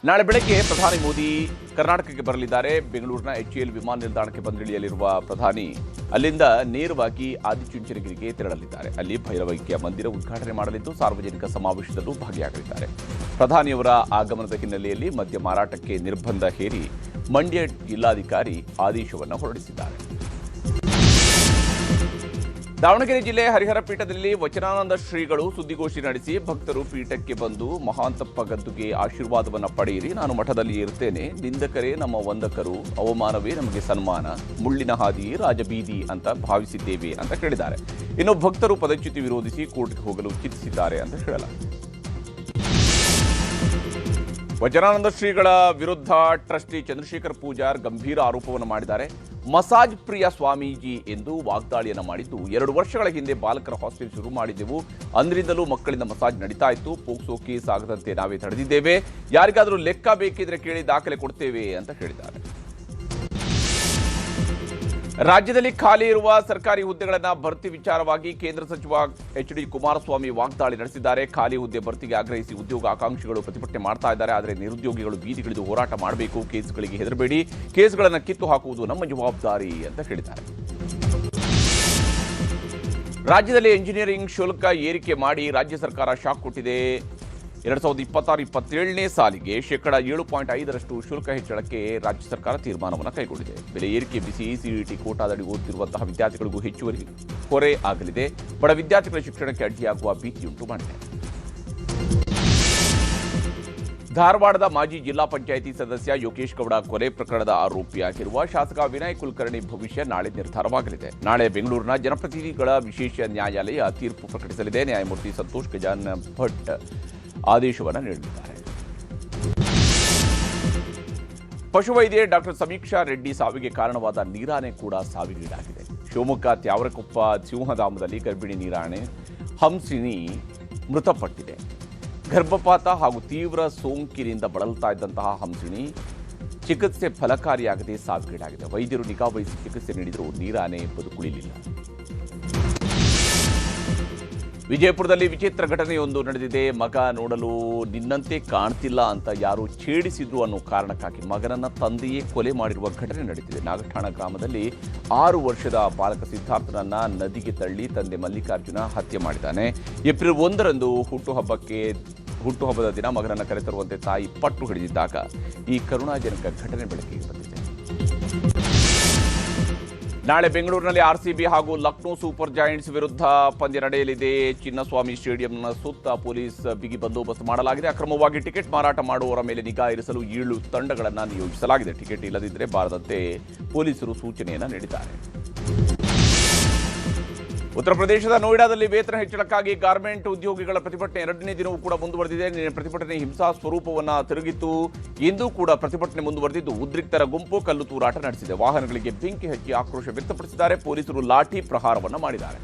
ನಾಳೆ ಬೆಳಗ್ಗೆ ಪ್ರಧಾನಿ ಮೋದಿ ಕರ್ನಾಟಕಕ್ಕೆ ಬರಲಿದ್ದಾರೆ. ಬೆಂಗಳೂರಿನ HAL ವಿಮಾನ ನಿಲ್ದಾಣಕ್ಕೆ ಬಂದಿಳಿಯಲಿರುವ ಪ್ರಧಾನಿ ಅಲ್ಲಿಂದ ನೇರವಾಗಿ ಆದಿಚುಂಚನಗಿರಿಗೆ ತೆರಳಲಿದ್ದಾರೆ. ಅಲ್ಲಿ ಭೈರವೈಕ್ಯ ಮಂದಿರ ಉದ್ಘಾಟನೆ ಮಾಡಲಿದ್ದು ಸಾರ್ವಜನಿಕ ಸಮಾವೇಶದಲ್ಲೂ ಭಾಗಿಯಾಗಲಿದ್ದಾರೆ. ಪ್ರಧಾನಿಯವರ ಆಗಮನದ ಹಿನ್ನೆಲೆಯಲ್ಲಿ ಮದ್ಯ ಮಾರಾಟಕ್ಕೆ ನಿರ್ಬಂಧ ಹೇರಿ ಮಂಡ್ಯ ಜಿಲ್ಲಾಧಿಕಾರಿ ಆದೇಶವನ್ನು ಹೊರಡಿಸಿದ್ದಾರೆ. ದಾವಣಗೆರೆ ಜಿಲ್ಲೆ ಹರಿಹರ ಪೀಠದಲ್ಲಿ ವಚನಾನಂದ ಶ್ರೀಗಳು ಸುದ್ದಿಗೋಷ್ಠಿ ನಡೆಸಿ ಭಕ್ತರು ಪೀಠಕ್ಕೆ ಬಂದು ಮಹಾಂತಪ್ಪ ಗದ್ದುಗೆ ಆಶೀರ್ವಾದವನ್ನು ಪಡೆಯಿರಿ, ನಾನು ಮಠದಲ್ಲಿ ಇರ್ತೇನೆ, ನಿಂದಕರೇ ನಮ್ಮ ವಂದಕರು, ಅವಮಾನವೇ ನಮಗೆ ಸನ್ಮಾನ, ಮುಳ್ಳಿನ ಹಾದಿ ರಾಜಬೀದಿ ಅಂತ ಭಾವಿಸಿದ್ದೇವೆ ಅಂತ ಹೇಳಿದ್ದಾರೆ. ಇನ್ನು ಭಕ್ತರು ಪದಚ್ಯುತಿ ವಿರೋಧಿಸಿ ಕೋರ್ಟ್ಗೆ ಹೋಗಲು ಚಿಂತಿಸಿದ್ದಾರೆ ಅಂತ ಹೇಳಲಾಗಿದೆ. ವಚನಾನಂದ ಶ್ರೀಗಳ ವಿರುದ್ಧ ಟ್ರಸ್ಟಿ ಚಂದ್ರಶೇಖರ್ ಪೂಜಾರ್ ಗಂಭೀರ ಆರೋಪವನ್ನು ಮಾಡಿದ್ದಾರೆ. ಮಸಾಜ್ ಪ್ರಿಯ ಸ್ವಾಮೀಜಿ ಎಂದು ವಾಗ್ದಾಳಿಯನ್ನು ಮಾಡಿದ್ದು, 2 ವರ್ಷಗಳ ಹಿಂದೆ ಬಾಲಕರ ಹಾಸ್ಟೆಲ್ ಶುರು ಮಾಡಿದ್ದೆವು, ಅಂದಿನಿಂದಲೂ ಮಕ್ಕಳಿಂದ ಮಸಾಜ್ ನಡೀತಾ ಇತ್ತು, ಪೋಕ್ಸೋ ಕೇಸ್ ಆಗದಂತೆ ನಾವೇ ತಡೆದಿದ್ದೇವೆ, ಯಾರಿಗಾದರೂ ಲೆಕ್ಕ ಬೇಕಿದ್ರೆ ಕೇಳಿ ದಾಖಲೆ ಕೊಡ್ತೇವೆ ಅಂತ ಹೇಳಿದ್ದಾರೆ. ರಾಜ್ಯದಲ್ಲಿ ಖಾಲಿ ಇರುವ ಸರ್ಕಾರಿ ಹುದ್ದೆಗಳನ್ನು ಭರ್ತಿ ವಿಚಾರವಾಗಿ ಕೇಂದ್ರ ಸಚಿವ HD ಕುಮಾರಸ್ವಾಮಿ ವಾಗ್ದಾಳಿ ನಡೆಸಿದ್ದಾರೆ. ಖಾಲಿ ಹುದ್ದೆ ಭರ್ತಿಗೆ ಆಗ್ರಹಿಸಿ ಉದ್ಯೋಗ ಆಕಾಂಕ್ಷಿಗಳು ಪ್ರತಿಭಟನೆ ಮಾಡ್ತಾ ಇದ್ದಾರೆ. ಆದರೆ ನಿರುದ್ಯೋಗಿಗಳು ಬೀದಿಗಿಳಿದು ಹೋರಾಟ ಮಾಡಬೇಕು, ಕೇಸ್ಗಳಿಗೆ ಹೆದರಬೇಡಿ, ಕೇಸ್ಗಳನ್ನು ಕಿತ್ತು ಹಾಕುವುದು ನಮ್ಮ ಜವಾಬ್ದಾರಿ ಅಂತ ಹೇಳಿದ್ದಾರೆ. ರಾಜ್ಯದಲ್ಲಿ ಎಂಜಿನಿಯರಿಂಗ್ ಶುಲ್ಕ ಏರಿಕೆ ಮಾಡಿ ರಾಜ್ಯ ಸರ್ಕಾರ ಶಾಕ್ ಕೊಟ್ಟಿದೆ. 2026-27ನೇ ಸಾಲಿಗೆ %7.5 ಶುಲ್ಕ ಹೆಚ್ಚಳಕ್ಕೆ ರಾಜ್ಯ ಸರ್ಕಾರ ತೀರ್ಮಾನವನ್ನು ಕೈಗೊಂಡಿದೆ. ಬೆಲೆ ಏರಿಕೆ ಬಿಸಿ CET ಕೋಟಾದಡಿ ಓದುತ್ತಿರುವಂತಹ ವಿದ್ಯಾರ್ಥಿಗಳಿಗೂ ಹೆಚ್ಚುವರಿ ಹೊರೆ ಆಗಲಿದೆ. ಬಡ ವಿದ್ಯಾರ್ಥಿಗಳ ಶಿಕ್ಷಣಕ್ಕೆ ಅಡ್ಡಿಯಾಗುವ ಭೀತಿಯುಂಟು ಮಾಡಿದೆ. ಧಾರವಾಡದ ಮಾಜಿ ಜಿಲ್ಲಾ ಪಂಚಾಯಿತಿ ಸದಸ್ಯ ಯೋಗೇಶ್ ಗೌಡ ಕೊಲೆ ಪ್ರಕರಣದ ಆರೋಪಿಯಾಗಿರುವ ಶಾಸಕ ವಿನಯ್ ಕುಲಕರ್ಣಿ ಭವಿಷ್ಯ ನಾಳೆ ನಿರ್ಧಾರವಾಗಲಿದೆ. ನಾಳೆ ಬೆಂಗಳೂರಿನ ಜನಪ್ರತಿನಿಧಿಗಳ ವಿಶೇಷ ನ್ಯಾಯಾಲಯ ತೀರ್ಪು ಪ್ರಕಟಿಸಲಿದೆ. ನ್ಯಾಯಮೂರ್ತಿ ಸಂತೋಷ್ ಗಜಾನ್ ಭಟ್ ಆದೇಶವನ್ನು ನೀಡಲಿದ್ದಾರೆ. ಪಶುವೈದ್ಯೆ ಡಾಕ್ಟರ್ ಸಮೀಕ್ಷಾ ರೆಡ್ಡಿ ಸಾವಿಗೆ ಕಾರಣವಾದ ನೀರಾಣೆ ಕೂಡ ಸಾವಿಗೀಡಾಗಿದೆ. ಶಿವಮೊಗ್ಗ ತ್ಯಾವರಕೊಪ್ಪ ಸಿಂಹಧಾಮದಲ್ಲಿ ಗರ್ಭಿಣಿ ನೀರಾಣೆ ಹಂಸಿನಿ ಮೃತಪಟ್ಟಿದೆ. ಗರ್ಭಪಾತ ಹಾಗೂ ತೀವ್ರ ಸೋಂಕಿನಿಂದ ಬಳಲ್ತಾ ಇದ್ದಂತಹ ಹಂಸಿನಿ ಚಿಕಿತ್ಸೆ ಫಲಕಾರಿಯಾಗದೆ ಸಾವಿಗೀಡಾಗಿದೆ. ವೈದ್ಯರು ನಿಗಾವಹಿಸಿ ಚಿಕಿತ್ಸೆ ನೀಡಿದರೂ ನೀರಾಣೆ ಬದುಕುಳಿಲಿಲ್ಲ. ವಿಜಯಪುರದಲ್ಲಿ ವಿಚಿತ್ರ ಘಟನೆಯೊಂದು ನಡೆದಿದೆ. ಮಗ ನೋಡಲು ನಿನ್ನಂತೆ ಕಾಣ್ತಿಲ್ಲ ಅಂತ ಯಾರು ಛೇಡಿಸಿದ್ರು ಅನ್ನೋ ಕಾರಣಕ್ಕಾಗಿ ಮಗನನ್ನ ತಂದೆಯೇ ಕೊಲೆ ಮಾಡಿರುವ ಘಟನೆ ನಡೆದಿದೆ. ನಾಗಠಾಣ ಗ್ರಾಮದಲ್ಲಿ 6 ವರ್ಷದ ಬಾಲಕ ಸಿದ್ಧಾರ್ಥನನ್ನ ನದಿಗೆ ತಳ್ಳಿ ತಂದೆ ಮಲ್ಲಿಕಾರ್ಜುನ ಹತ್ಯೆ ಮಾಡಿದ್ದಾನೆ. ಏಪ್ರಿಲ್ 1ರಂದು ಹುಟ್ಟುಹಬ್ಬದ ದಿನ ಮಗನನ್ನ ಕರೆತರುವಂತೆ ತಾಯಿ ಪಟ್ಟು ಹಿಡಿದಿದ್ದಾಗ ಈ ಕರುಣಾಜನಕ ಘಟನೆ ಬೆಳಕಿಗೆ ಬಂದಿದೆ. ನಾಳೆ ಬೆಂಗಳೂರಿನಲ್ಲಿ RCB ಹಾಗೂ ಲಕ್ನೋ ಸೂಪರ್ ಜಾಯಿಂಟ್ಸ್ ವಿರುದ್ಧ ಪಂದ್ಯ ನಡೆಯಲಿದೆ. ಚಿನ್ನಸ್ವಾಮಿ ಸ್ಟೇಡಿಯಂನ ಸುತ್ತ ಪೊಲೀಸ್ ಬಿಗಿ ಬಂದೋಬಸ್ತ್ ಮಾಡಲಾಗಿದೆ. ಅಕ್ರಮವಾಗಿ ಟಿಕೆಟ್ ಮಾರಾಟ ಮಾಡುವವರ ಮೇಲೆ ನಿಗಾ ಇರಿಸಲು 7 ತಂಡಗಳನ್ನು ನಿಯೋಜಿಸಲಾಗಿದೆ. ಟಿಕೆಟ್ ಇಲ್ಲದಿದ್ದರೆ ಬಾರದಂತೆ ಪೊಲೀಸರು ಸೂಚನೆಯನ್ನು ನೀಡಿದ್ದಾರೆ. ಉತ್ತರ ಪ್ರದೇಶದ ನೋಯ್ಡಾದಲ್ಲಿ ವೇತನ ಹೆಚ್ಚಳಕ್ಕಾಗಿ ಗಾರ್ಮೆಂಟ್ ಉದ್ಯೋಗಿಗಳ ಪ್ರತಿಭಟನೆ 2ನೇ ದಿನವೂ ಕೂಡ ಮುಂದುವರೆದಿದೆ. ನಿನ್ನೆ ಪ್ರತಿಭಟನೆ ಹಿಂಸಾ ಸ್ವರೂಪವನ್ನು ತಿರುಗಿತ್ತು. ಇಂದು ಕೂಡ ಪ್ರತಿಭಟನೆ ಮುಂದುವರೆದಿದ್ದು ಉದ್ರಿಕ್ತರ ಗುಂಪು ಕಲ್ಲು ತೂರಾಟ ನಡೆಸಿದೆ. ವಾಹನಗಳಿಗೆ ಬೆಂಕಿ ಹಚ್ಚಿ ಆಕ್ರೋಶ ವ್ಯಕ್ತಪಡಿಸಿದ್ದಾರೆ. ಪೊಲೀಸರು ಲಾಠಿ ಪ್ರಹಾರವನ್ನು ಮಾಡಿದ್ದಾರೆ.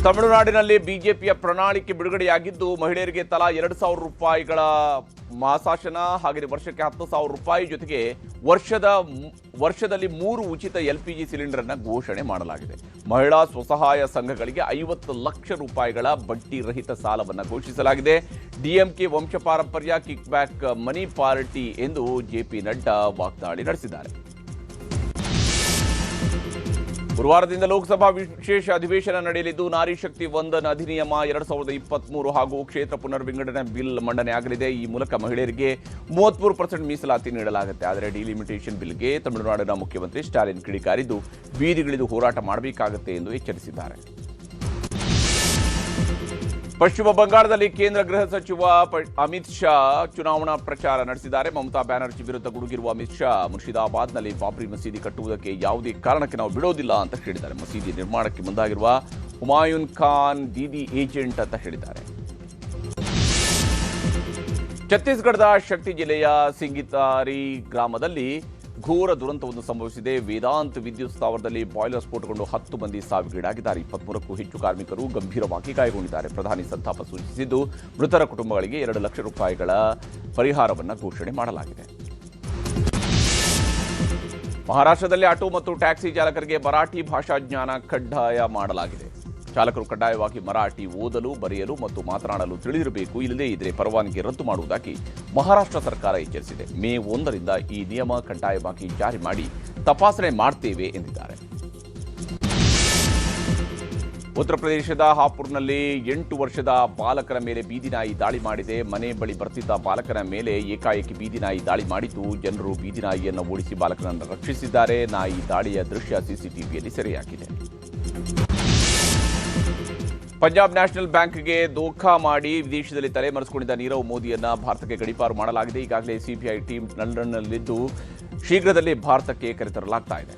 ತಮಿಳುನಾಡಿನಲ್ಲಿ ಬಿಜೆಪಿಯ ಪ್ರಣಾಳಿಕೆ ಬಿಡುಗಡೆಯಾಗಿದ್ದು ಮಹಿಳೆಯರಿಗೆ ತಲಾ ₹2,000 ಮಾಸಾಶನ ಹಾಗೆ ವರ್ಷಕ್ಕೆ ₹10,000 ಜೊತೆಗೆ ವರ್ಷದಲ್ಲಿ 3 ಉಚಿತ LPG ಸಿಲಿಂಡರ್ ಅನ್ನು ಘೋಷಣೆ ಮಾಡಲಾಗಿದೆ. ಮಹಿಳಾ ಸ್ವಸಹಾಯ ಸಂಘಗಳಿಗೆ ₹50 ಲಕ್ಷ ಬಡ್ಡಿ ರಹಿತ ಸಾಲವನ್ನು ಘೋಷಿಸಲಾಗಿದೆ. DMK ವಂಶಪಾರಂಪರ್ಯ ಕಿಕ್ ಬ್ಯಾಕ್ ಮನಿ ಪಾರ್ಟಿ ಎಂದು JP ನಡ್ಡಾ ವಾಗ್ದಾಳಿ ನಡೆಸಿದ್ದಾರೆ. ಗುರುವಾರದಿಂದ ಲೋಕಸಭಾ ವಿಶೇಷ ಅಧಿವೇಶನ ನಡೆಯಲಿದ್ದು ನಾರಿ ಶಕ್ತಿ ವಂದನ ಅಧಿನಿಯಮ 2023 ಹಾಗೂ ಕ್ಷೇತ್ರ ಪುನರ್ವಿಂಗಡಣೆ ಬಿಲ್ ಮಂಡನೆ ಆಗಲಿದೆ. ಈ ಮೂಲಕ ಮಹಿಳೆಯರಿಗೆ 33% ಮೀಸಲಾತಿ ನೀಡಲಾಗುತ್ತೆ. ಆದರೆ ಡಿಲಿಮಿಟೇಷನ್ ಬಿಲ್ಗೆ ತಮಿಳುನಾಡಿನ ಮುಖ್ಯಮಂತ್ರಿ ಸ್ಟಾಲಿನ್ ಕಿಡಿಕಾರಿದ್ದು ಬೀದಿಗಿಳಿದು ಹೋರಾಟ ಮಾಡಬೇಕಾಗುತ್ತೆ ಎಂದು ಎಚ್ಚರಿಸಿದ್ದಾರೆ. ಪಶ್ಚಿಮ ಬಂಗಾಳದಲ್ಲಿ ಕೇಂದ್ರ ಗೃಹ ಸಚಿವ ಅಮಿತ್ ಶಾ ಚುನಾವಣಾ ಪ್ರಚಾರ ನಡೆಸಿದ್ದಾರೆ. ಮಮತಾ ಬ್ಯಾನರ್ಜಿ ವಿರುದ್ಧ ಗುಡುಗಿರುವ ಅಮಿತ್ ಶಾ ಮುರ್ಷಿದಾಬಾದ್ನಲ್ಲಿ ಬಾಬ್ರಿ ಮಸೀದಿ ಕಟ್ಟುವುದಕ್ಕೆ ಯಾವುದೇ ಕಾರಣಕ್ಕೆ ನಾವು ಬಿಡೋದಿಲ್ಲ ಅಂತ ಹೇಳಿದ್ದಾರೆ. ಮಸೀದಿ ನಿರ್ಮಾಣಕ್ಕೆ ಮುಂದಾಗಿರುವ ಹುಮಾಯೂನ್ ಖಾನ್ ದೀದಿ ಏಜೆಂಟ್ ಅಂತ ಹೇಳಿದ್ದಾರೆ. ಛತ್ತೀಸ್ಗಢದ ಶಕ್ತಿ ಜಿಲ್ಲೆಯ ಸಿಂಗಿತಾರಿ ಗ್ರಾಮದಲ್ಲಿ ಘೋರ ದುರಂತವೊಂದು ಸಂಭವಿಸಿದೆ. ವೇದಾಂತ್ ವಿದ್ಯುತ್ ಸ್ಥಾವರದಲ್ಲಿ ಬಾಯ್ಲರ್ ಸ್ಫೋಟಗೊಂಡು 10 ಮಂದಿ ಸಾವಿಗೀಡಾಗಿದ್ದಾರೆ. 23ಕ್ಕೂ ಹೆಚ್ಚು ಕಾರ್ಮಿಕರು ಗಂಭೀರವಾಗಿ ಗಾಯಗೊಂಡಿದ್ದಾರೆ. ಪ್ರಧಾನಿ ಸಂತಾಪ ಸೂಚಿಸಿದ್ದು ಮೃತರ ಕುಟುಂಬಗಳಿಗೆ ₹2 ಲಕ್ಷ ಪರಿಹಾರವನ್ನು ಘೋಷಣೆ ಮಾಡಲಾಗಿದೆ. ಮಹಾರಾಷ್ಟ್ರದಲ್ಲಿ ಆಟೋ ಮತ್ತು ಟ್ಯಾಕ್ಸಿ ಚಾಲಕರಿಗೆ ಮರಾಠಿ ಭಾಷಾ ಜ್ಞಾನ ಕಡ್ಡಾಯ ಮಾಡಲಾಗಿದೆ. ಚಾಲಕರು ಕಡ್ಡಾಯವಾಗಿ ಮರಾಠಿ ಓದಲು, ಬರೆಯಲು ಮತ್ತು ಮಾತನಾಡಲು ತಿಳಿದಿರಬೇಕು. ಇಲ್ಲದೇ ಇದ್ರೆ ಪರವಾನಗಿ ರದ್ದು ಮಾಡುವುದಾಗಿ ಮಹಾರಾಷ್ಟ್ರ ಸರ್ಕಾರ ಎಚ್ಚರಿಸಿದೆ. ಮೇ 1ರಿಂದ ಈ ನಿಯಮ ಕಡ್ಡಾಯವಾಗಿ ಜಾರಿ ಮಾಡಿ ತಪಾಸಣೆ ಮಾಡ್ತೇವೆ ಎಂದಿದ್ದಾರೆ. ಉತ್ತರ ಪ್ರದೇಶದ ಹಾಪುರ್ನಲ್ಲಿ 8 ವರ್ಷದ ಬಾಲಕರ ಮೇಲೆ ಬೀದಿನಾಯಿ ದಾಳಿ ಮಾಡಿದೆ. ಮನೆ ಬಳಿ ಬರ್ತಿದ್ದ ಬಾಲಕನ ಮೇಲೆ ಏಕಾಏಕಿ ಬೀದಿನಾಯಿ ದಾಳಿ ಮಾಡಿತು. ಜನರು ಬೀದಿನಾಯಿಯನ್ನು ಓಡಿಸಿ ಬಾಲಕನನ್ನು ರಕ್ಷಿಸಿದ್ದಾರೆ. ನಾಯಿ ದಾಳಿಯ ದೃಶ್ಯ ಸಿಸಿಟಿವಿಯಲ್ಲಿ ಸೆರೆಯಾಗಿದೆ. ಪಂಜಾಬ್ ನ್ಯಾಷನಲ್ ಬ್ಯಾಂಕ್ಗೆ ದೋಖಾ ಮಾಡಿ ವಿದೇಶದಲ್ಲಿ ತಲೆಮರೆಸಿಕೊಂಡಿದ್ದ ನೀರವ್ ಮೋದಿಯನ್ನ ಭಾರತಕ್ಕೆ ಗಡೀಪಾರು ಮಾಡಲಾಗಿದೆ. ಈಗಾಗಲೇ ಸಿಬಿಐ ಟೀಮ್ ಲಂಡನ್ನಲ್ಲಿದ್ದು ಶೀಘ್ರದಲ್ಲೇ ಭಾರತಕ್ಕೆ ಕರೆತರಲಾಗ್ತಾ ಇದೆ.